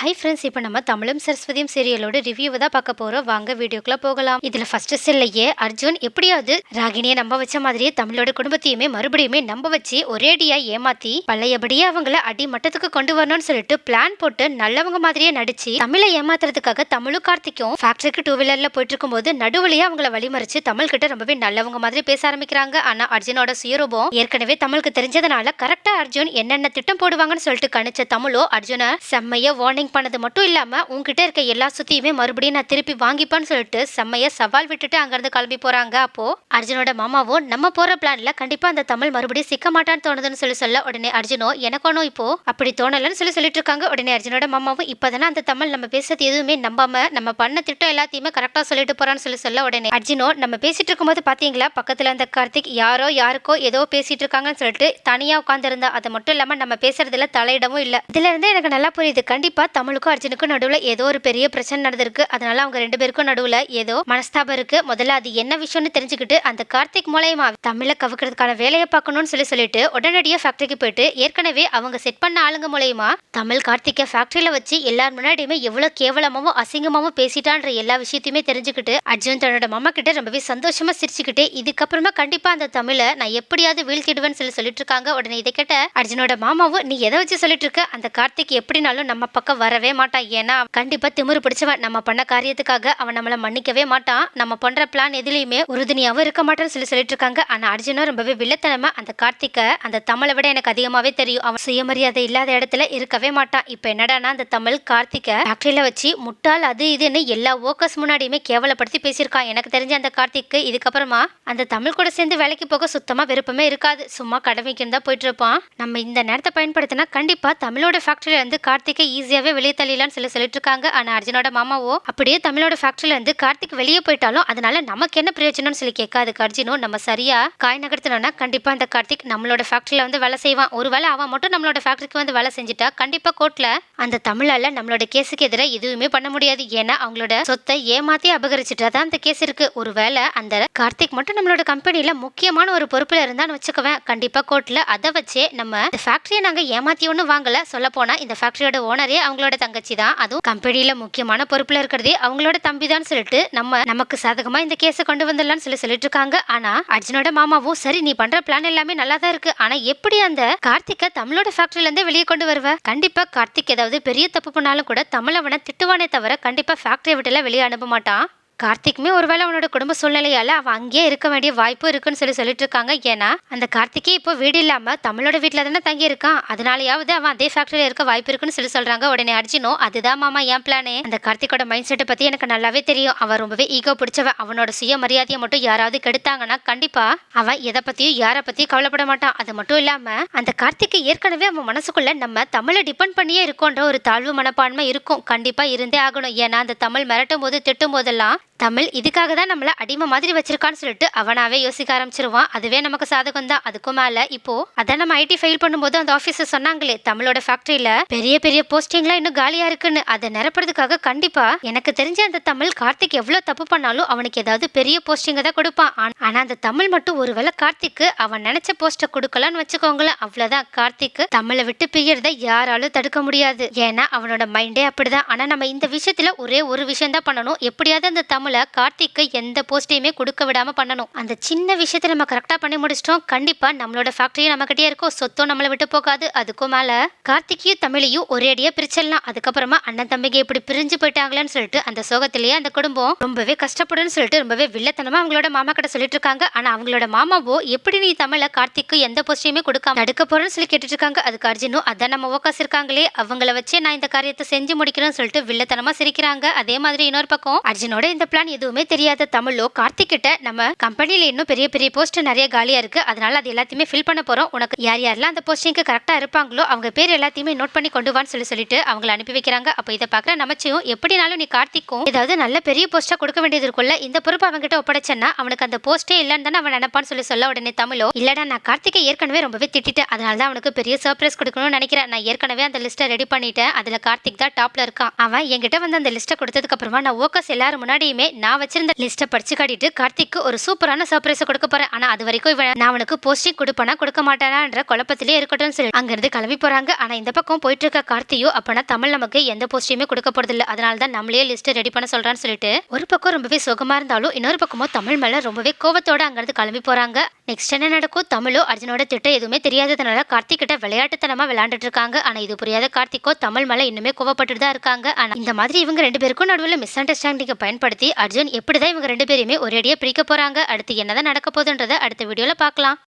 Hi friends, இப்போ நம்ம தமிழும் சரஸ்வதியும் சீரியலோட ரிவ்யூவை தான் பார்க்க போகிறோம். வாங்க வீடியோக்குள்ள போகலாம். இதில் ஃபர்ஸ்ட் செல்லையே அர்ஜுன் எப்படியாவது ராகினியை நம்ப வச்ச மாதிரியே தமிழோட குடும்பத்தையுமே மறுபடியுமே நம்ப வச்சு ஒரேடியா ஏமாத்தி பழையபடியே அவங்கள அடி மட்டத்துக்கு கொண்டு வரணும்னு சொல்லிட்டு பிளான் போட்டு நல்லவங்க மாதிரியே நடிச்சு தமிழை ஏமாத்துறதுக்காக தமிழும் கார்த்திக்கும் ஃபேக்டரிக்கு 2 வீலர்ல போயிட்டு இருக்கும்போது நடுவழியா அவங்கள வழிமறிச்சு தமிழ் கிட்ட ரொம்பவே நல்லவங்க மாதிரி பேச ஆரம்பிக்கிறாங்க. ஆனா அர்ஜுனோட சுயரூபம் ஏற்கனவே தமிழுக்கு தெரிஞ்சதுனால கரெக்டா அர்ஜுன் என்னென்ன திட்டம் போடுவாங்கன்னு சொல்லிட்டு கணிச்ச தமிழோ அர்ஜுனை செம்மைய வார்னிங் பண்ணது மட்டும் இல்லாம உங்ககிட்ட இருக்க எல்லா சுத்தியுமே மறுபடியும் நான் திருப்பி வாங்கிப்பான்னு சொல்லிட்டு செம்மைய சவால் விட்டுட்டு அங்கிருந்து கிளம்பி போறாங்க. அப்போ அர்ஜுனோட மாமாவும் நம்ம போற பிளான்ல கண்டிப்பா அந்த தமிழ் மறுபடியும் சிக்க மாட்டான்னு தோணுதுன்னு சொல்ல உடனே அர்ஜுனோ எனக்கோனும் இப்போ அப்படி தோணலன்னு சொல்லிட்டு இருக்காங்க. உடனே அர்ஜுனோட மாமாவும் இப்பதானே அந்த தமிழ் நம்ம பேசுறது எதுவுமே நம்பாம நம்ம பண்ண திட்டம் எல்லாத்தையுமே கரெக்டா சொல்லிட்டு போறான்னு சொல்ல உடனே அர்ஜுனோ நம்ம பேசிட்டு இருக்கும்போது பாத்தீங்களா பக்கத்துல அந்த கார்த்திக் யாரோ யாருக்கோ ஏதோ பேசிட்டு இருக்காங்கன்னு சொல்லிட்டு தனியா உட்கார்ந்து இருந்தா. அது மட்டும் இல்லாம நம்ம பேசுறதுல தலையிடவும் இல்ல. இதுல இருந்து எனக்கு நல்லா புரியுது, கண்டிப்பா தமிழுக்கும் அர்ஜுனுக்கும் நடுவுல ஏதோ ஒரு பெரிய பிரச்சனை நடந்திருக்கு. அதனால அவங்க 2 பேருக்கும் நடுவுல ஏதோ மனஸ்தாபம் இருக்கு. முதல்ல அது என்ன விஷயம்னு தெரிஞ்சுக்கிட்டு அந்த கார்த்திக் மூலயமா தமிழை கவுக்கிறதுக்கான வேலையை பார்க்கணும்னு சொல்லிட்டு உடனடியா ஃபேக்டரிக்கு போயிட்டு ஏற்கனவே அவங்க செட் பண்ண ஆளுங்க மூலயமா தமிழ் கார்த்திகை ஃபேக்டரியில வச்சு எல்லார் முன்னாடியுமே எவ்வளவு கேவலமாவும் அசிங்கமாவும் பேசிட்டான்ற எல்லா விஷயத்தையுமே தெரிஞ்சுக்கிட்டு அர்ஜுன் தன்னோட மாமா கிட்ட ரொம்பவே சந்தோஷமா சிரிச்சுக்கிட்டு இதுக்கப்புறமா கண்டிப்பா அந்த தமிழை நான் எப்படியாவது வீழ்த்திடுவேன்னு சொல்லிட்டு இருக்காங்க. உடனே இதை கேட்ட அர்ஜுனோட மாமாவும் நீ எதை வச்சு சொல்லிட்டு இருக்க, அந்த கார்த்திக் எப்படினாலும் நம்ம பக்கம் வரவே மாட்டான். ஏன்னா கண்டிப்பா திமிரு பிடிச்சவன். நம்ம பண்ண காரியத்துக்காக அவன் நம்மள மன்னிக்கவே மாட்டான். நம்ம பண்ற பிளான் எதுலயுமே உறுதுணையாவும் இருக்க மாட்டான்னு சொல்லிட்டு இருக்காங்க. ஆனா அர்ஜுனும் ரொம்பவே வில்லத்தனமா அந்த கார்த்திகை அந்த தமிழை விட எனக்கு அதிகமாவே தெரியும், அவன் சுயமரியாதை இல்லாத இடத்துல இருக்கவே மாட்டான். இப்ப என்னடானா அந்த தமிழ் கார்த்திகை ஃபேக்டரியில வச்சு முட்டாள் அது இதுன்னு எல்லா ஒர்க்கர்ஸ் முன்னாடியுமே கேவலப்படுத்தி பேசியிருக்கான். எனக்கு தெரிஞ்ச அந்த கார்த்திக்கு இதுக்கப்புறமா அந்த தமிழ் கூட சேர்ந்து வேலைக்கு போக சுத்தமா விருப்பமே இருக்காது. சும்மா கடமைக்குன்னு தான் போயிட்டு இருப்பான். நம்ம இந்த நேரத்தை பயன்படுத்தினா கண்டிப்பா தமிழோட ஃபேக்டரியில இருந்து கார்த்திகை ஈஸியாவே வெளியே தள்ளிடலாம்னு சொல்லிட்டு இருக்காங்க. ஆனா அர்ஜுனோட மாமாவோ அப்படியே தமிழோட ஃபேக்டரியில இருந்து கார்த்திக் வெளியே போயிட்டாலும் அதனால நமக்கு என்ன பிரயோஜனம்னு கேட்காது. அர்ஜுனும் நம்ம சரியா காய் நகர்த்தணும்னா கண்டிப்பா அந்த கார்த்திக் நம்மளோட ஃபேக்டரியில வந்து வேலை செய்வான். ஒருவேளை அவன் மட்டும் நம்மளோட ஃபேக்டரிக்கு வந்து வேலை செஞ்சுட்டா கண்டிப்பா கோர்ட்ல அந்த தமிழால நம்மளோட கேஸுக்கு எதிராக எதுவுமே பண்ண முடியாது. ஏன்னா அவங்களோட சொத்தை ஏமாத்தி அபகரிச்சுட்டா தான் அந்த கேஸ் இருக்கு. ஒருவேளை அந்த கார்த்திக் மட்டும் நம்மளோட கம்பெனில முக்கியமான ஒரு பொறுப்புல இருந்தான்னு வச்சுக்குவேன், கண்டிப்பா கோர்ட்ல அதை வச்சே நம்ம இந்த ஃபேக்டரியை நாங்க ஏமாத்தி ஒன்றும் வாங்கல, சொல்ல போனா இந்த ஃபேக்டரியோட ஓனரே அவங்களோட தங்கச்சி தான், அதுவும் கம்பெனியில முக்கியமான பொறுப்புல இருக்கிறதே அவங்களோட தம்பி தான் சொல்லிட்டு நமக்கு சாதகமா இந்த கேஸை கொண்டு வந்துடலாம்னு சொல்லிட்டு இருக்காங்க. ஆனா அர்ஜுனோட மாமாவும் சரி நீ பண்ற பிளான் எல்லாமே நல்லா தான் இருக்கு, ஆனா எப்படி அந்த கார்த்திகை தமிழோட ஃபேக்டரியில இருந்து வெளியே கொண்டு வருவ? கண்டிப்பா கார்த்திக் ஏதாவது பெரிய தப்பு பண்ணாலும் கூட தமிழ் அவனை திட்டுவானே தவிர கண்டிப்பா ஃபேக்டரியை விட்டுல வெளியே அனுப்ப மாட்டான். கார்த்திக்குமே ஒருவேளை அவனோட குடும்ப சூழ்நிலையால அவன் அங்கேயே இருக்க வேண்டிய வாய்ப்பு இருக்குன்னு சொல்லிட்டு இருக்காங்க. ஏன்னா அந்த கார்த்திகே இப்போ வீடு இல்லாம தமிழோட வீட்டுல தானே தங்கி இருக்கான், அதனாலயாவது அவன் அதே ஃபேக்டரியில இருக்க வாய்ப்பு இருக்குன்னு சொல்றாங்க. உடனே அர்ஜுனோ அதுதான் மாமா என் பிளானே, அந்த கார்த்திகோட மைண்ட் செட்டை பத்தி எனக்கு நல்லாவே தெரியும். அவன் ரொம்பவே ஈகோ பிடிச்சவன். அவனோட சுய மரியாதையை மட்டும் யாராவது கெடுத்தாங்கன்னா கண்டிப்பா அவன் எதை பத்தியும் யாரை பத்தியும் கவலைப்பட மாட்டான். அது மட்டும் இல்லாம அந்த கார்த்திக்கு ஏற்கனவே அவன் மனசுக்குள்ள நம்ம தமிழை டிபெண்ட் பண்ணியே இருக்கோன்ற ஒரு தாழ்வு மனப்பான்மை இருக்கும், கண்டிப்பா இருந்தே ஆகணும். ஏன்னா அந்த தமிழ் மிரட்டும் போது திட்டும் போதெல்லாம் தமிழ் இதுக்காக தான் நம்மள அடிமை மாதிரி வச்சிருக்கான்னு சொல்லிட்டு அவனாவே யோசிக்க ஆரம்பிச்சிருவான். அதுவே நமக்கு சாதகம் தான். அதுக்கும் மேல இப்போ அதான் நம்ம ஐடி ஃபைல் பண்ணும்போது அந்த ஆபீசர் சொன்னாங்களே தமிழோட ஃபேக்டரியில பெரிய பெரிய போஸ்டிங்லாம் இன்னும் காலியா இருக்குன்னு, அதை நிரப்புறதுக்காக கண்டிப்பா எனக்கு தெரிஞ்ச அந்த தமிழ் கார்த்திக் எவ்வளவு தப்பு பண்ணாலும் அவனுக்கு ஏதாவது பெரிய போஸ்டிங்க தான் கொடுப்பான். ஆனா அந்த தமிழ் மட்டும் ஒருவேளை கார்த்திக்கு அவன் நினைச்ச போஸ்ட கொடுக்கலான்னு வச்சுக்கோங்களேன், அவ்வளவுதான். கார்த்திக் தமிழை விட்டு பிரியறத யாராலும் தடுக்க முடியாது. ஏன்னா அவனோட மைண்டே அப்படிதான். ஆனா நம்ம இந்த விஷயத்துல ஒரே ஒரு விஷயம் தான் பண்ணணும், எப்படியாவது அந்த தமிழ கார்த்திக்கு எந்த போஸ்டையுமே கொடுக்க விடாம பண்ணணும். அந்த சின்ன விஷயத்தை நம்ம கரெக்டா பண்ணி முடிச்சிட்டோம், கண்டிப்பா நம்மளோட ஃபேக்டரியும் நம்ம கிட்டே இருக்கும், சொத்தும் நம்மளை விட்டு போகாது. அதுக்கும் மேல கார்த்திகையும் தமிழையும் ஒரேடியா பிரிச்சிடலாம். அதுக்கப்புறமா அண்ணன் தம்பிக்கு எப்படி பிரிஞ்சு போயிட்டாங்களேன்னு சொல்லிட்டு அந்த சோகத்திலேயே அந்த குடும்பம் ரொம்பவே கஷ்டப்படுன்னு சொல்லிட்டு ரொம்பவே வில்லத்தனமா அவங்களோட மாமா கிட்ட சொல்லிட்டு இருக்காங்க. ஆனா அவங்களோட மாமாவோ எப்படி நீ தமிழ கார்த்திக்கு எந்த போஸ்டையுமே கொடுக்காம தடுக்க போறேன்னு சொல்லி கேட்டுட்டு இருக்காங்க. அதுக்கு அர்ஜுனும் அதான் நம்ம ஓகாஸ் இருக்காங்களே அவங்கள வச்சே நான் இந்த காரியத்தை செஞ்சு முடிக்கிறேன்னு சொல்லிட்டு வில்லத்தனமா சிரிக்கிறாங்க. அதே மாதிரி இன்னொரு பக்கம் அர்ஜுனோட இந்த பிளான் எதுவுமே தெரியாத தமிழோ கார்த்திக் கிட்ட நம்ம கம்பெனில இன்னும் பெரிய பெரிய போஸ்ட் நிறைய காலியா இருக்கு, அதனால அது எல்லாத்தையுமே ஃபில் பண்ண போறோம், உனக்கு யார் யாரெல்லாம் அந்த போஸ்டிங்க்கு கரெக்டா இருப்பாங்களோ அவங்க பேர் எல்லாத்தையுமே நோட் பண்ணி கொண்டு வான்னு சொல்லிட்டு அவங்களை அனுப்பி வைக்கிறாங்க. அப்போ இதை பாக்குற நமச்சியும் எப்படினாலும் நீ கார்த்திக்கும் ஏதாவது நல்ல பெரிய போஸ்டா கொடுக்க வேண்டியது இருக்குல்ல, இந்த பொறுப்பு அவங்க கிட்ட ஒப்படைச்சேன்னா அவனுக்கு அந்த போஸ்டே இல்லைன்னு தானே அவன் நினைப்பான்னு சொல்ல உடனே தமிழோ இல்லடா நான் கார்த்திகை ஏற்கனவே ரொம்பவே திட்டிட்டேன், அதனால தான் அவனுக்கு பெரிய சர்ப்ரைஸ் கொடுக்கணும்னு நினைக்கிறேன், நான் ஏற்கனவே அந்த லிஸ்ட்டை ரெடி பண்ணிட்டேன், அதுல கார்த்திக் தான் டாப்ல இருக்கான், அவன் என்கிட்ட வந்து அந்த லிஸ்ட்டை கொடுத்ததுக்கு அப்புறமா நான் ஓகஸ் எல்லாரும் முன்னாடியுமே எல்லாருக்குமே நான் வச்சிருந்த லிஸ்ட்டை படிச்சு காட்டிட்டு கார்த்திக்கு ஒரு சூப்பரான சர்ப்ரைஸ் கொடுக்க போறேன். ஆனா அது வரைக்கும் இவன் நான் அவனுக்கு போஸ்டிங் கொடுப்பனா கொடுக்க மாட்டானான்ற குழப்பத்திலே இருக்கட்டும்னு சொல்லி அங்கிருந்து கிளம்பி போறாங்க. ஆனா இந்த பக்கம் போயிட்டு இருக்க கார்த்தியோ அப்பனா தமிழ் நமக்கு எந்த போஸ்டியுமே கொடுக்க போறது இல்ல, அதனால தான் நம்மளே லிஸ்ட் ரெடி பண்ண சொல்றான்னு சொல்லிட்டு ஒரு பக்கம் ரொம்பவே சுகமா இருந்தாலும் இன்னொரு பக்கமோ தமிழ் மேல ரொம்பவே கோவத்தோட அங்கிருந்து கிளம்பி போறாங்க. நெக்ஸ்ட் என்ன நடக்கும்? தமிழோ அர்ஜுனோட திட்டம் எதுவுமே தெரியாததுனால கார்த்திக் கிட்ட விளையாட்டுத்தனமா விளையாண்டுட்டு இருக்காங்க. ஆனா இது புரியாத கார்த்திகோ தமிழ் மேல இன்னுமே கோவப்பட்டுட்டு தான் இருக்காங்க. ஆனா இந்த மாதிரி இவங்க ரெண்டு பேருக்கும் நடுவில் மிஸ் அண்டர்ஸ்டாண்டிங்கை பயன்படுத்தி அர்ஜுன் எப்படிதான் இவங்க ரெண்டு பேருமே ஒரேடியா பிரிக்க போறாங்க, அடுத்து என்னதான் நடக்க போகுதுன்றதை அடுத்த வீடியோல பார்க்கலாம்.